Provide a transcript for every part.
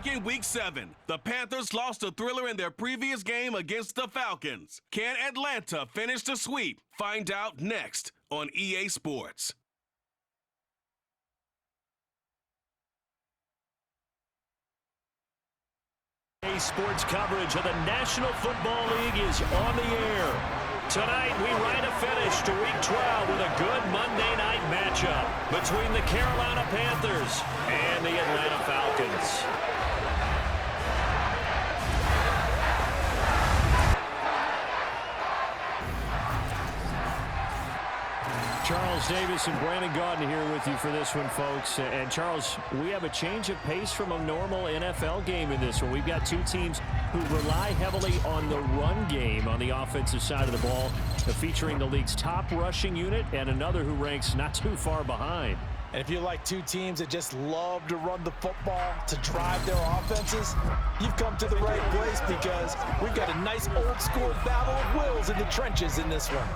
back in Week 7. The Panthers lost a thriller in their previous game against the Falcons. Can Atlanta finish the sweep? Find out next on EA Sports. EA Sports coverage of the National Football League is on the air. Tonight, we ride a finish to Week 12 with a good Monday night matchup between the Carolina Panthers and the Atlanta Falcons. Charles Davis and Brandon Gaudin here with you for this one, folks. And Charles, we have a change of pace from a normal NFL game in this one. We've got two teams who rely heavily on the run game on the offensive side of the ball, featuring the league's top rushing unit and another who ranks not too far behind. And if you like two teams that just love to run the football to drive their offenses, you've come to the right place because we've got a nice old school battle of wills in the trenches in this one.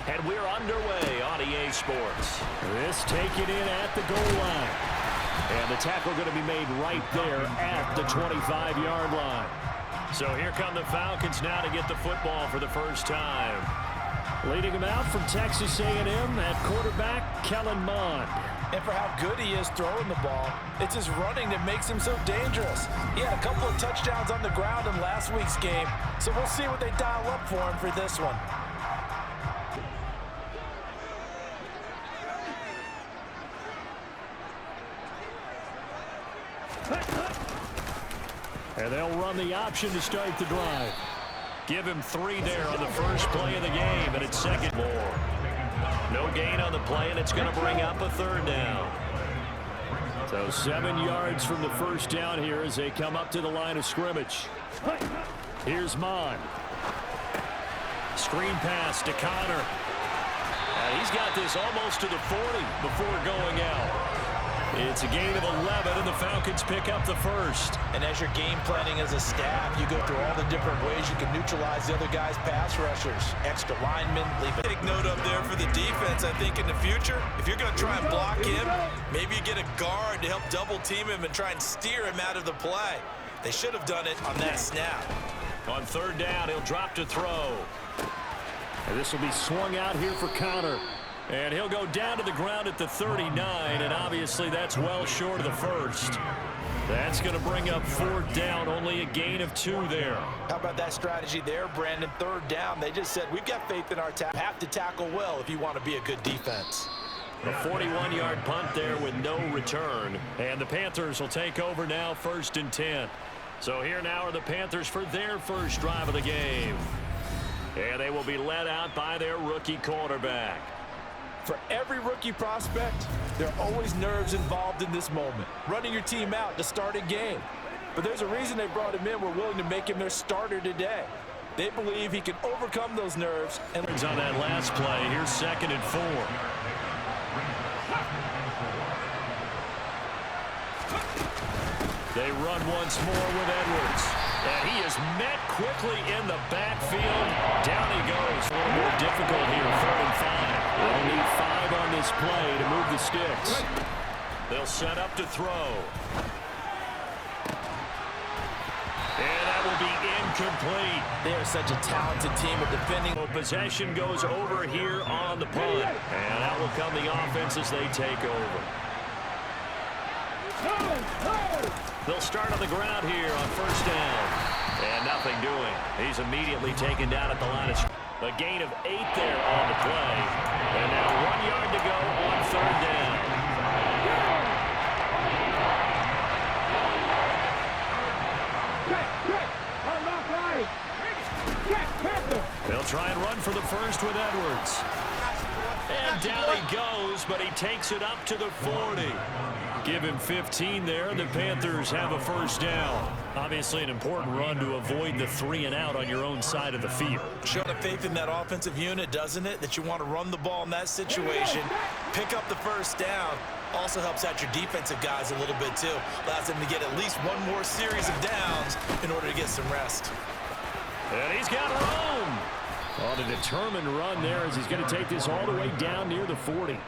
And we're underway on EA Sports. This taken in at the goal line. And the tackle going to be made right there at the 25-yard line. So here come the Falcons now to get the football for the first time. Leading them out from Texas A&M at quarterback, Kellen Mond. And for how good he is throwing the ball, it's his running that makes him so dangerous. He had a couple of touchdowns on the ground in last week's game, so we'll see what they dial up for him for this one. And they'll run the option to start the drive. Give him 3 there on the first play of the game, and it's second more. No gain on the play, and it's going to bring up a third down. So 7 yards from the first down here as they come up to the line of scrimmage. Here's Mond. Screen pass to Connor. And he's got this almost to the 40 before going out. It's a gain of 11, and the Falcons pick up the first. And as you're game planning as a staff, you go through all the different ways you can neutralize the other guy's pass rushers. Extra linemen, leave a big note up there for the defense. I think in the future, if you're going to try and block him, maybe you get a guard to help double team him and try and steer him out of the play. They should have done it on that snap. On third down, he'll drop to throw. And this will be swung out here for Connor. And he'll go down to the ground at the 39, and obviously that's well short of the first. That's going to bring up fourth down, only a gain of 2 there. How about that strategy there, Brandon? Third down, they just said, we've got faith in our tackle. Have to tackle well if you want to be a good defense. A 41-yard punt there with no return. And the Panthers will take over now, 1st and 10. So here now are the Panthers for their first drive of the game. And they will be led out by their rookie quarterback. For every rookie prospect, there are always nerves involved in this moment. Running your team out to start a game. But there's a reason they brought him in. We're willing to make him their starter today. They believe he can overcome those nerves. And on that last play, here's 2nd and 4. They run once more with Edwards. And he is met quickly in the backfield. Down he goes. A little more difficult here, 3rd and 5. They'll need 5 on this play to move the sticks. They'll set up to throw. And that will be incomplete. They are such a talented team at defending. Possession goes over here on the punt. And out will come the offense as they take over. They'll start on the ground here on 1st down. And nothing doing. He's immediately taken down at the line of scrimmage. A gain of 8 there on the play. And now 1 yard to go on 3rd down. They'll try and run for the first with Edwards. And down he goes, but he takes it up to the 40. Give him 15 there. The Panthers have a 1st down. Obviously an important run to avoid the 3 and out on your own side of the field. Showing a faith in that offensive unit, doesn't it? That you want to run the ball in that situation. Pick up the 1st down. Also helps out your defensive guys a little bit too. Allows them to get at least one more series of downs in order to get some rest. And he's got room. On a determined run there as he's going to take this all the way down near the 40.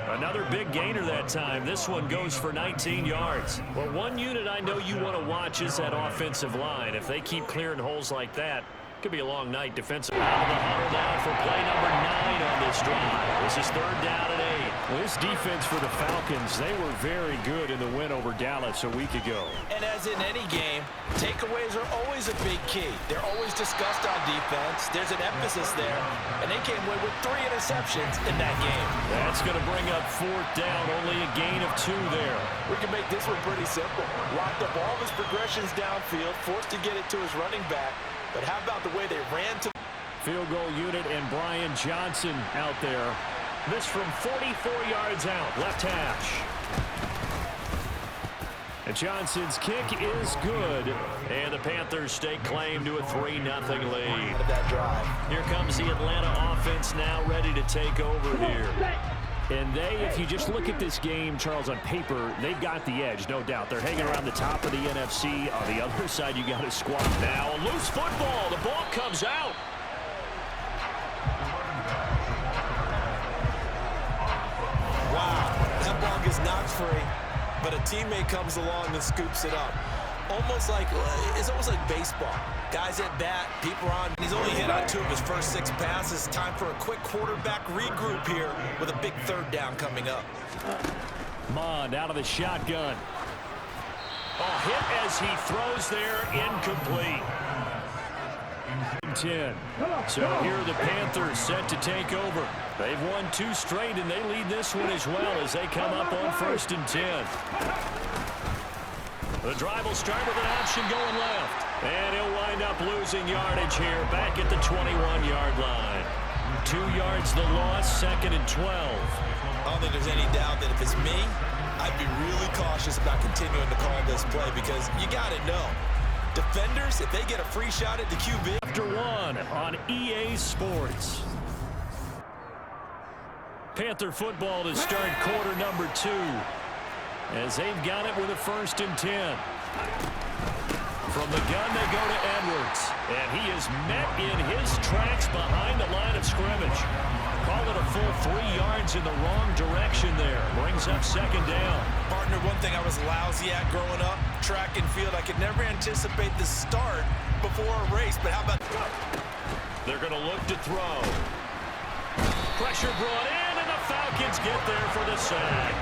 Another big gainer that time. This one goes for 19 yards. Well, one unit I know you want to watch is that offensive line. If they keep clearing holes like that, could be a long night defensively. Out of the huddle now for play number 9 on this drive. This is 3rd down and 8. Well, this defense for the Falcons, they were very good in the win over Dallas a week ago. And as in any game, takeaways are always a big key. They're always discussed on defense. There's an emphasis there. And they came away with 3 interceptions in that game. That's going to bring up 4th down. Only a gain of 2 there. We can make this one pretty simple. Locked up all of his progressions downfield, forced to get it to his running back. But how about the way they ran to field goal unit and Brian Johnson out there. This from 44 yards out, left hash. And Johnson's kick is good. And the Panthers stake claim to a 3-0 lead. that drive. Here comes the Atlanta offense now ready to take over here. And they, if you just look at this game, Charles, on paper, they've got the edge, no doubt. They're hanging around the top of the NFC. On the other side, you got a squad. Now, a loose football. The ball comes out. Wow, that ball gets knocked free, but a teammate comes along and scoops it up. It's almost like baseball. Guys at bat, people are on. He's only hit on 2 of his first 6 passes. Time for a quick quarterback regroup here with a big 3rd down coming up. Mond out of the shotgun. A hit as he throws there, incomplete. 10. So here are the Panthers set to take over. They've won 2 straight, and they lead this one as well as they come up on 1st and 10. The drive will start with an option going left. And he'll wind up losing yardage here back at the 21-yard line. 2 yards the loss, 2nd and 12. I don't think there's any doubt that if it's me, I'd be really cautious about continuing to call this play because you got to know. Defenders, if they get a free shot at the QB. After 1 on EA Sports. Panther football to start quarter number 2. As they've got it with a 1st and 10. From the gun, they go to Edwards. And he is met in his tracks behind the line of scrimmage. Call it a full 3 yards in the wrong direction there. Brings up 2nd down. Partner, one thing I was lousy at growing up, track and field, I could never anticipate the start before a race. But how about... They're going to look to throw. Pressure brought in, and the Falcons get there for the sack.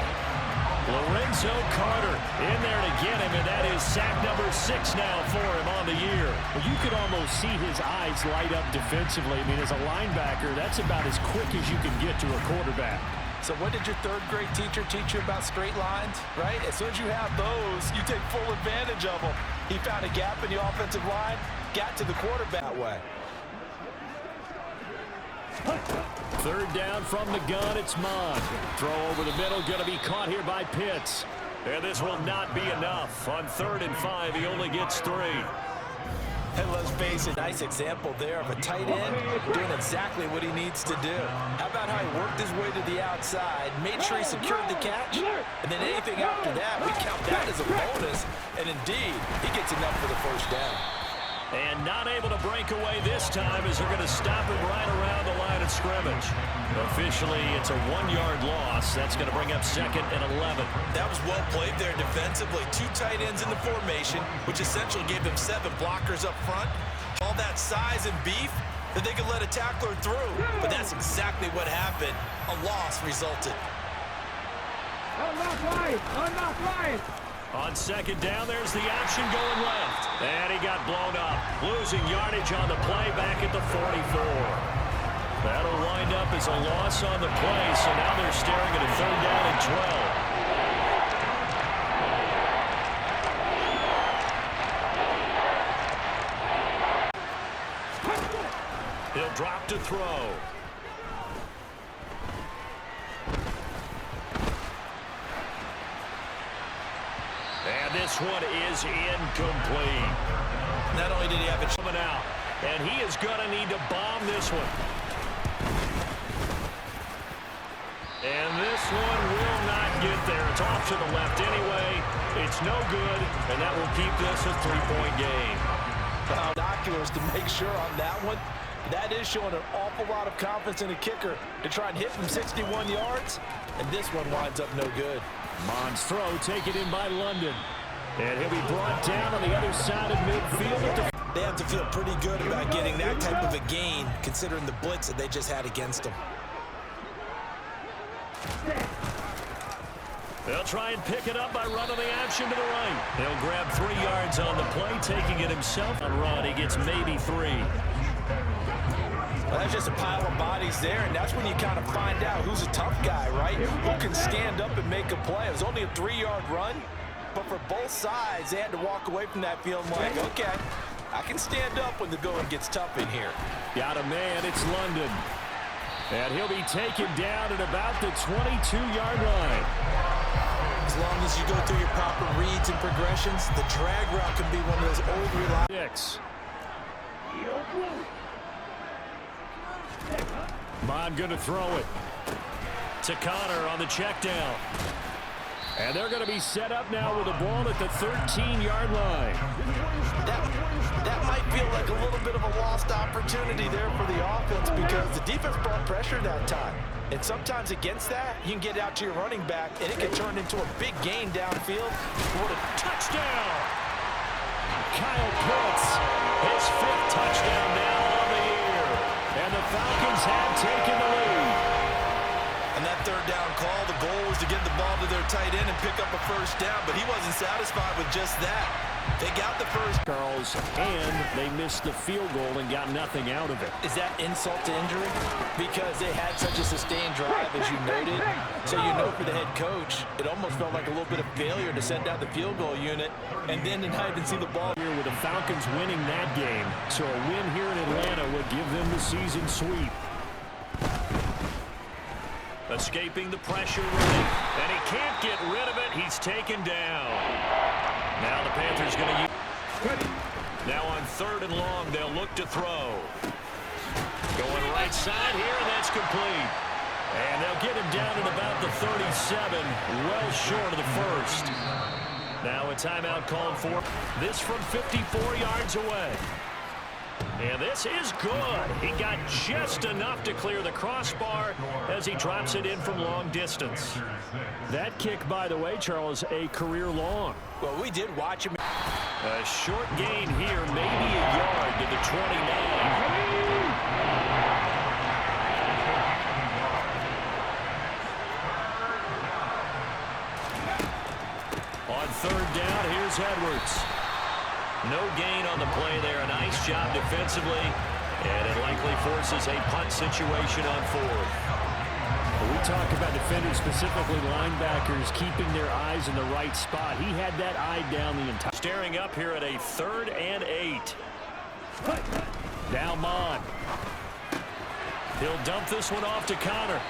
Lorenzo Carter in there to get him, and that is sack number 6 now for him on the year. Well, you could almost see his eyes light up defensively. I mean, as a linebacker, that's about as quick as you can get to a quarterback. So what did your 3rd grade teacher teach you about straight lines, right? As soon as you have those, you take full advantage of them. He found a gap in the offensive line, got to the quarterback that way. 3rd down from the gun, it's Mond. Throw over the middle, going to be caught here by Pitts. And this will not be enough. On 3rd and 5, he only gets 3. And let's face it, nice example there of a tight end doing exactly what he needs to do. How about how he worked his way to the outside, made sure he secured the catch, and then anything after that, we count that as a bonus. And indeed, he gets enough for the 1st down. And not able to break away this time as they're going to stop him right around the line of scrimmage. Officially, it's a 1-yard loss. That's going to bring up 2nd and 11. That was well played there defensively. 2 tight ends in the formation, which essentially gave them 7 blockers up front. All that size and beef that they could let a tackler through. But that's exactly what happened. A loss resulted. On 2nd down, there's the option going left. And he got blown up. Losing yardage on the play back at the 44. That'll wind up as a loss on the play. So now they're staring at a 3rd down and 12. He'll drop to throw. And this one is incomplete. Not only did he have it coming out, and he is going to need to bomb this one. And this one will not get there. It's off to the left anyway. It's no good, and that will keep this a 3-point game. Binoculars to make sure on that one. That is showing an awful lot of confidence in a kicker to try and hit from 61 yards, and this one winds up no good. Mond's throw taken in by London. And he'll be brought down on the other side of midfield. They have to feel pretty good about getting that type of a gain, considering the blitz that they just had against them. They'll try and pick it up by running the action to the right. He'll grab 3 yards on the play, taking it himself. On run, he gets maybe 3. Well, that's just a pile of bodies there, and that's when you kind of find out who's a tough guy, right? Who can stand up and make a play. It was only a 3-yard run, but for both sides, they had to walk away from that feeling like, okay, I can stand up when the going gets tough in here. Got a man, it's London. And he'll be taken down at about the 22-yard line. As long as you go through your proper reads and progressions, the drag route can be one of those old reliable. Bond going to throw it to Connor on the check down. And they're going to be set up now with the ball at the 13-yard line. That might feel like a little bit of a lost opportunity there for the offense because the defense brought pressure that time. And sometimes against that, you can get out to your running back, and it can turn into a big gain downfield. What a touchdown! Kyle Pitts, his 5th touchdown now on the year. And the Falcons have taken the lead. And that 3rd down call, the goal was to get the ball to their tight end and pick up a 1st down, but he wasn't satisfied with just that. They got the first. Charles, and they missed the field goal and got nothing out of it. Is that insult to injury? Because they had such a sustained drive, as you noted. So you know for the head coach, it almost felt like a little bit of failure to send out the field goal unit and then to not even see the ball. Here with the Falcons winning that game. So a win here in Atlanta would give them the season sweep. Escaping the pressure running, and he can't get rid of it. He's taken down. Now the Panthers going to use. Now on 3rd and long, they'll look to throw. Going right side here, and that's complete. And they'll get him down at about the 37, well short of the 1st. Now a timeout called for. This from 54 yards away. And this is good. He got just enough to clear the crossbar as he drops it in from long distance. That kick, by the way, Charles, a career long. Well, we did watch him. A short gain here, maybe a yard to the 29. On 3rd down, here's Edwards. No gain on the play there. A nice job defensively. And it likely forces a punt situation on 4th. We talk about defenders, specifically linebackers, keeping their eyes in the right spot. He had that eye down the entire. Staring up here at a 3rd and 8. Now Mon. He'll dump this one off to Connor.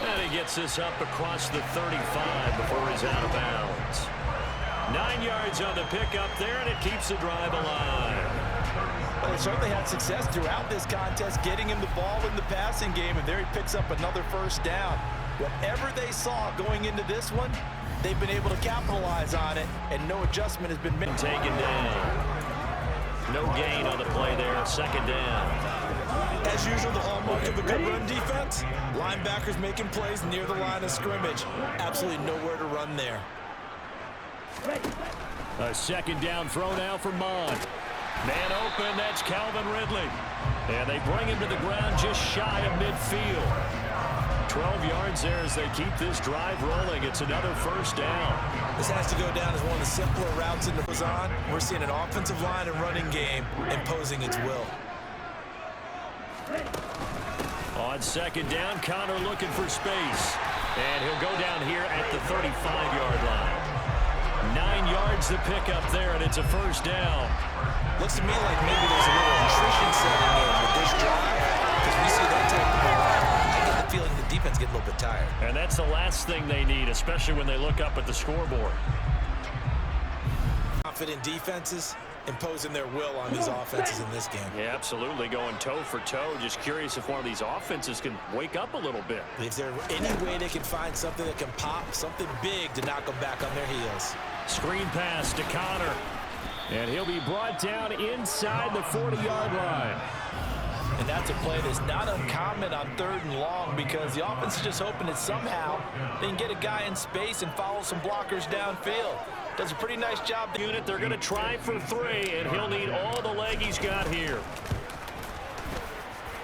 And he gets this up across the 35 before he's out of bounds. 9 yards on the pickup there, and it keeps the drive alive. Well, they certainly had success throughout this contest, getting him the ball in the passing game, and there he picks up another 1st down. Whatever they saw going into this one, they've been able to capitalize on it, and no adjustment has been made. Taken down. No gain on the play there, 2nd down. As usual, the hallmark of a good run defense, linebackers making plays near the line of scrimmage. Absolutely nowhere to run there. A 2nd down throw now for Mon. Man open, that's Calvin Ridley. And they bring him to the ground just shy of midfield. 12 yards there as they keep this drive rolling. It's another 1st down. This has to go down as one of the simpler routes in the zone. We're seeing an offensive line and running game imposing its will. On 2nd down, Connor looking for space. And he'll go down here at the 35-yard line. 9 yards to pick up there, and it's a 1st down. Looks to me like maybe there's a little attrition setting in with this drive, because we see that type of I get the feeling the defense gets a little bit tired. And that's the last thing they need, especially when they look up at the scoreboard. Confident defenses imposing their will on these offenses in this game. Yeah, absolutely, going toe for toe. Just curious if one of these offenses can wake up a little bit. Is there any way they can find something that can pop, something big to knock them back on their heels? Screen pass to Connor. And he'll be brought down inside the 40-yard line. And that's a play that's not uncommon on 3rd and long because the offense is just hoping that somehow they can get a guy in space and follow some blockers downfield. Does a pretty nice job. Unit, they're going to try for 3, and he'll need all the leg he's got here.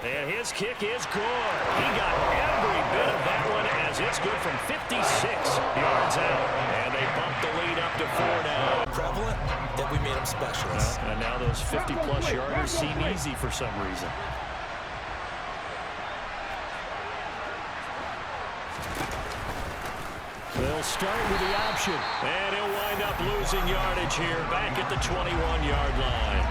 And his kick is good. He got every bit of that one as it's good from 56 yards out. And they bump the lead up to 4 now. Prevalent that we made them specialists. And now those 50-plus yarders seem easy for some reason. They'll start with the option. And he'll wind up losing yardage here back at the 21-yard line.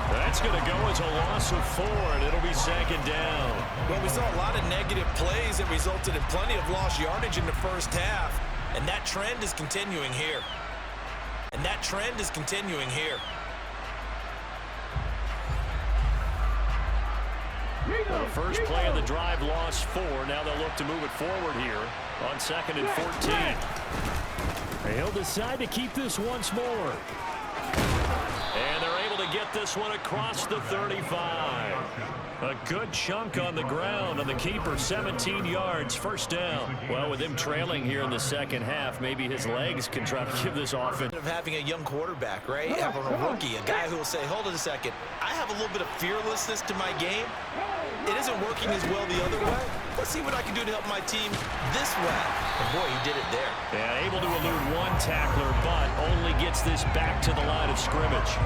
That's going to go as a loss of 4, and it'll be 2nd down. Well, we saw a lot of negative plays that resulted in plenty of lost yardage in the first half, and that trend is continuing here. The first play of the drive lost 4. Now they'll look to move it forward here on 2nd and 14. He'll decide to keep this once more. And they're able to get this one across the 35. A good chunk on the ground, and the keeper 17 yards, 1st down. Well, with him trailing here in the second half, maybe his legs can try to give this offense. Of having a young quarterback, right? Having a rookie, a guy who will say, hold it a second, I have a little bit of fearlessness to my game. It isn't working as well the other way. Let's see what I can do to help my team this way. And boy, he did it there. Yeah, able to elude 1 tackler, but only gets this back to the line of scrimmage.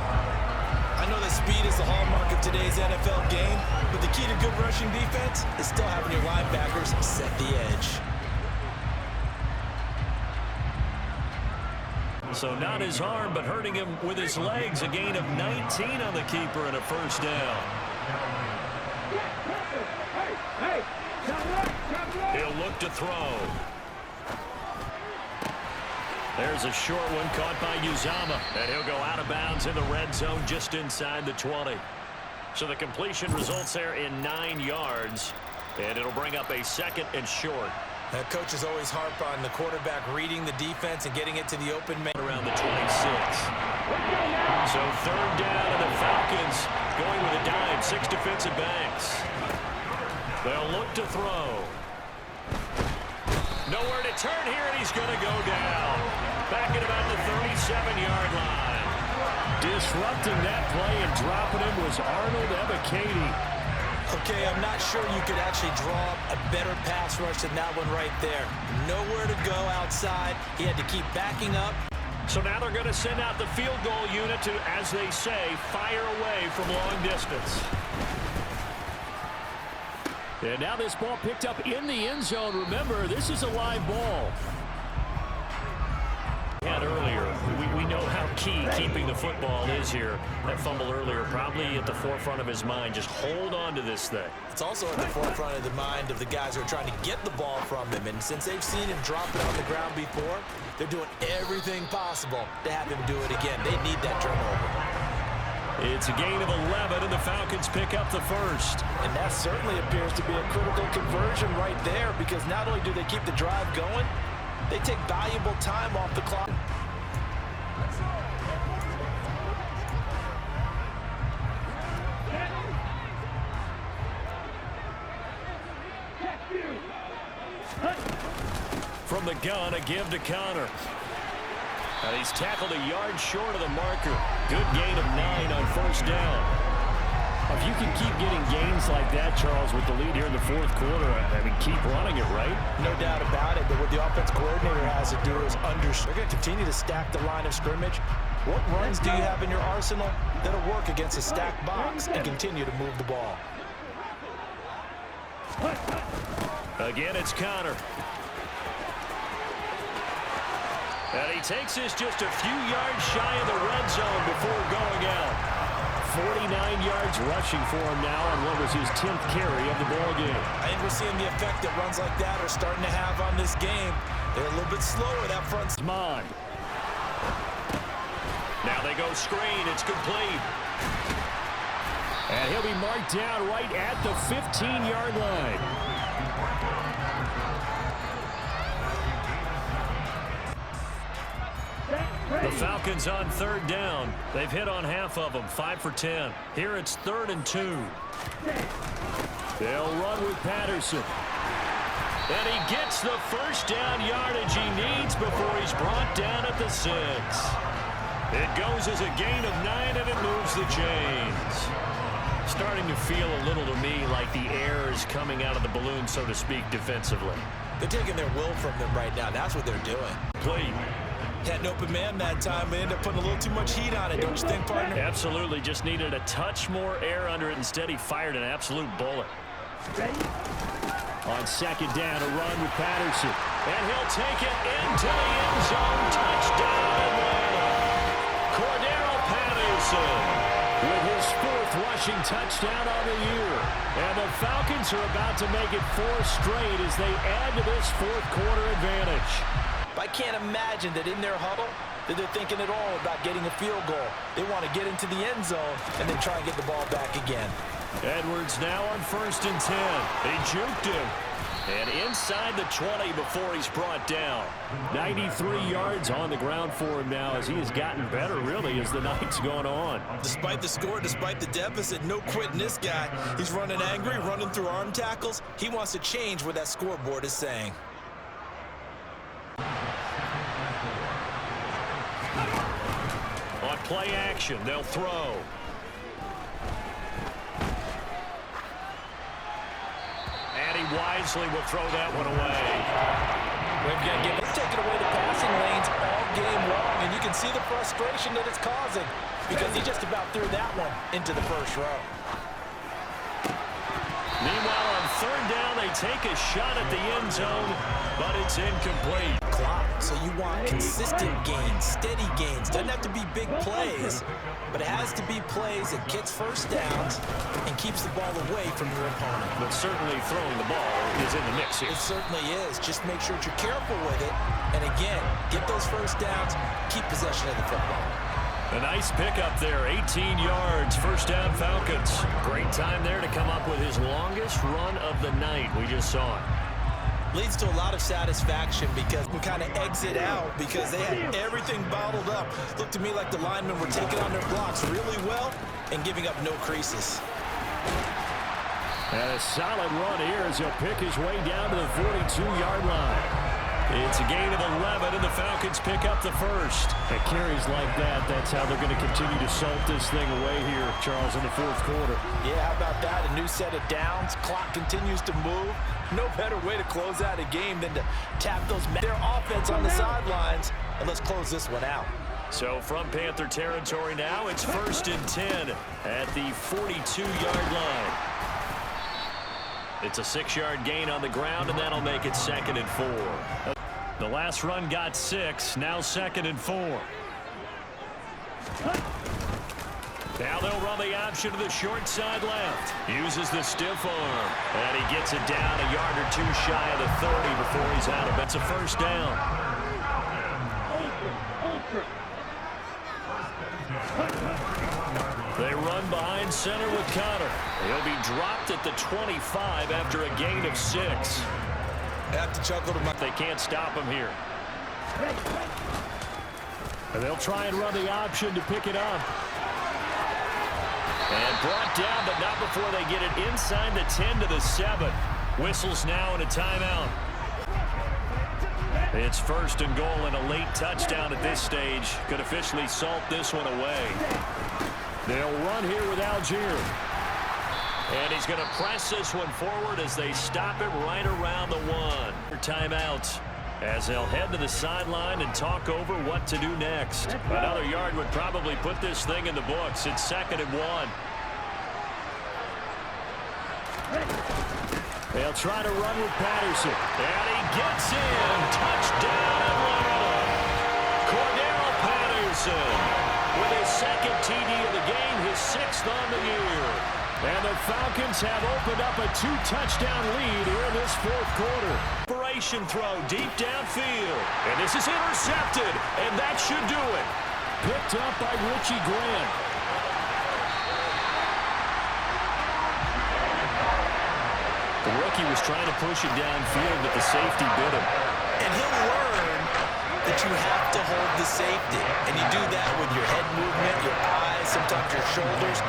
I know that speed is the hallmark of today's NFL game, but the key to good rushing defense is still having your linebackers set the edge. So not his arm, but hurting him with his legs. A gain of 19 on the keeper and a 1st down. He'll look to throw. There's a short one caught by Uzama, and he'll go out of bounds in the red zone just inside the 20. So the completion results there in 9 yards, and it'll bring up a 2nd and short. Coaches always harp on the quarterback reading the defense and getting it to the open man. Around the 26. So 3rd down, and the Falcons going with a dime, 6 defensive backs. They'll look to throw. Nowhere to turn here, and he's going to go down. Back at about the 37-yard line. Disrupting that play and dropping him was Arnold Ebiketie. Okay, I'm not sure you could actually draw a better pass rush than that one right there. Nowhere to go outside. He had to keep backing up. So now they're going to send out the field goal unit to, as they say, fire away from long distance. And now this ball picked up in the end zone. Remember, this is a live ball. And earlier, we know how key keeping the football is here. That fumble earlier probably at the forefront of his mind. Just hold on to this thing. It's also at the forefront of the mind of the guys who are trying to get the ball from him. And since they've seen him drop it on the ground before, they're doing everything possible to have him do it again. They need that turnover. It's a gain of 11, and the Falcons pick up the 1st. And that certainly appears to be a critical conversion right there, because not only do they keep the drive going, they take valuable time off the clock. From the gun, a give to Connor. And he's tackled a yard short of the marker. Good gain of 9 on 1st down. If you can keep getting gains like that, Charles, with the lead here in the 4th quarter, I mean, keep running it, right? No doubt about it, but what the offense coordinator has to do is they're going to continue to stack the line of scrimmage. What runs do you have in your arsenal that'll work against a stacked box and continue to move the ball? Again, it's Connor. And he takes this just a few yards shy of the red zone before going out. 49 yards rushing for him now on what was his 10th carry of the ball game. I think we're seeing the effect that runs like that are starting to have on this game. They're a little bit slower, that front. Mon. Now they go screen. It's complete. And he'll be marked down right at the 15-yard line. The Falcons on 3rd down. They've hit on half of them, 5 for 10. Here it's 3rd and 2. They'll run with Patterson. And he gets the first down yardage he needs before he's brought down at the 6. It goes as a gain of 9, and it moves the chains. Starting to feel a little to me like the air is coming out of the balloon, so to speak, defensively. They're taking their will from them right now. That's what they're doing. Play. Had an open man that time. They end up putting a little too much heat on it, don't you think, partner? Absolutely. Just needed a touch more air under it. Instead, he fired an absolute bullet. On second down, a run with Patterson. And he'll take it into the end zone. Touchdown, Atlanta. Cordero Patterson with his 4th rushing touchdown on the year. And the Falcons are about to make it 4 straight as they add to this 4th quarter advantage. I can't imagine that in their huddle that they're thinking at all about getting a field goal. They want to get into the end zone and then try and get the ball back again. Edwards now on 1st and 10. They juked him. And inside the 20 before he's brought down. 93 yards on the ground for him now as he has gotten better, really, as the night's gone on. Despite the score, despite the deficit, no quitting this guy. He's running angry, running through arm tackles. He wants to change what that scoreboard is saying. On play action, they'll throw. And he wisely will throw that one away. They've taken away the passing lanes all game long, and you can see the frustration that it's causing because he just about threw that one into the first row. Meanwhile, on 3rd down, they take a shot at the end zone, but it's incomplete. Clock, so you want consistent gains, steady gains. Doesn't have to be big plays, but it has to be plays that gets first downs and keeps the ball away from your opponent. But certainly throwing the ball is in the mix here. It certainly is. Just make sure that you're careful with it. And again, get those first downs, keep possession of the football. A nice pickup there, 18 yards, 1st down Falcons. Great time there to come up with his longest run of the night. We just saw it. Leads to a lot of satisfaction because we kind of exit out because they had everything bottled up. Looked to me like the linemen were taking on their blocks really well and giving up no creases. And a solid run here as he'll pick his way down to the 42-yard line. It's a gain of 11, and the Falcons pick up the 1st. At carries like that, that's how they're going to continue to salt this thing away here, Charles, in the 4th quarter. Yeah, how about that? A new set of downs. Clock continues to move. No better way to close out a game than to tap their offense on the sidelines. And let's close this one out. So from Panther territory now, it's 1st and 10 at the 42-yard line. It's a 6-yard gain on the ground, and that'll make it 2nd and 4. The last run got 6, now 2nd and 4. Now they'll run the option to the short side left. Uses the stiff arm, and he gets it down a yard or 2 shy of the 30 before he's out of it. It's a 1st down. They run behind center with Connor. He'll be dropped at the 25 after a gain of 6. Have to chuckle to my... They can't stop him here. And they'll try and run the option to pick it up. And brought down, but not before they get it inside the 10 to the 7. Whistles now and a timeout. It's 1st and goal and a late touchdown at this stage. Could officially salt this one away. They'll run here with Algier. And he's going to press this one forward as they stop it right around the 1. Timeout as they'll head to the sideline and talk over what to do next. Another yard would probably put this thing in the books. It's 2nd and 1. They'll try to run with Patterson. And he gets in. Touchdown, Atlanta. Cordero Patterson with his 2nd TD of the game, his 6th on the year. And the Falcons have opened up a 2-touchdown lead here in this 4th quarter. Operation throw deep downfield. And this is intercepted, and that should do it. Picked up by Richie Grant. The rookie was trying to push it downfield, but the safety bit him. And he'll learn that you have to hold the safety. And you do that with your head movement, your eyes. Sometimes sometimes your shoulders.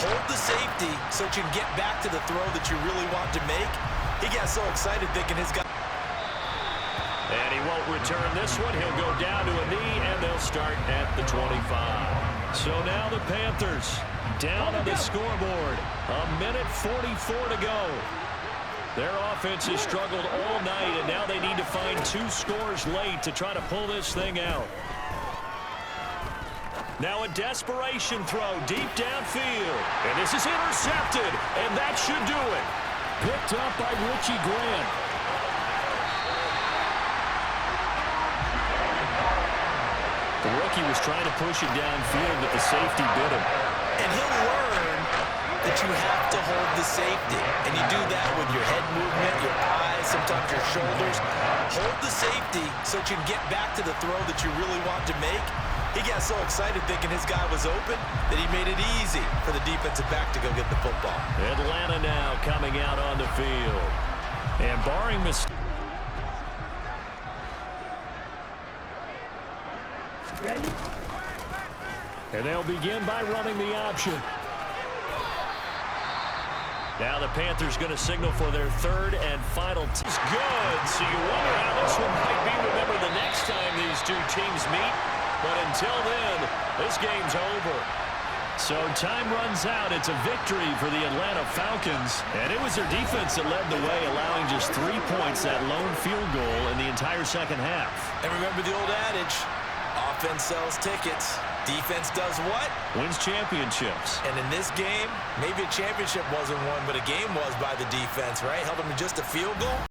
Hold the safety so that you can get back to the throw that you really want to make. He got so excited thinking his guy. And he won't return this one. He'll go down to a knee, and they'll start at the 25. So now the Panthers down on the scoreboard. 1:44 to go. Their offense has struggled all night, and now they need to find 2 scores late to try to pull this thing out. Now a desperation throw deep downfield. And this is intercepted, and that should do it. Picked up by Richie Grant. The rookie was trying to push it downfield, but the safety bit him. And he'll learn that you have to hold the safety. And you do that with your head movement, your eyes, sometimes your shoulders. Hold the safety so that you can get back to the throw that you really want to make. He got so excited thinking his guy was open that he made it easy for the defensive back to go get the football. Atlanta now coming out on the field. And barring mistakes. And they'll begin by running the option. Now the Panthers going to signal for their 3rd and final. It's good, so you wonder how this one might be remembered the next time these 2 teams meet. But until then, this game's over. So time runs out. It's a victory for the Atlanta Falcons. And it was their defense that led the way, allowing just 3 points, that lone field goal in the entire second half. And remember the old adage, offense sells tickets. Defense does what? Wins championships. And in this game, maybe a championship wasn't won, but a game was by the defense, right? Held them to just a field goal.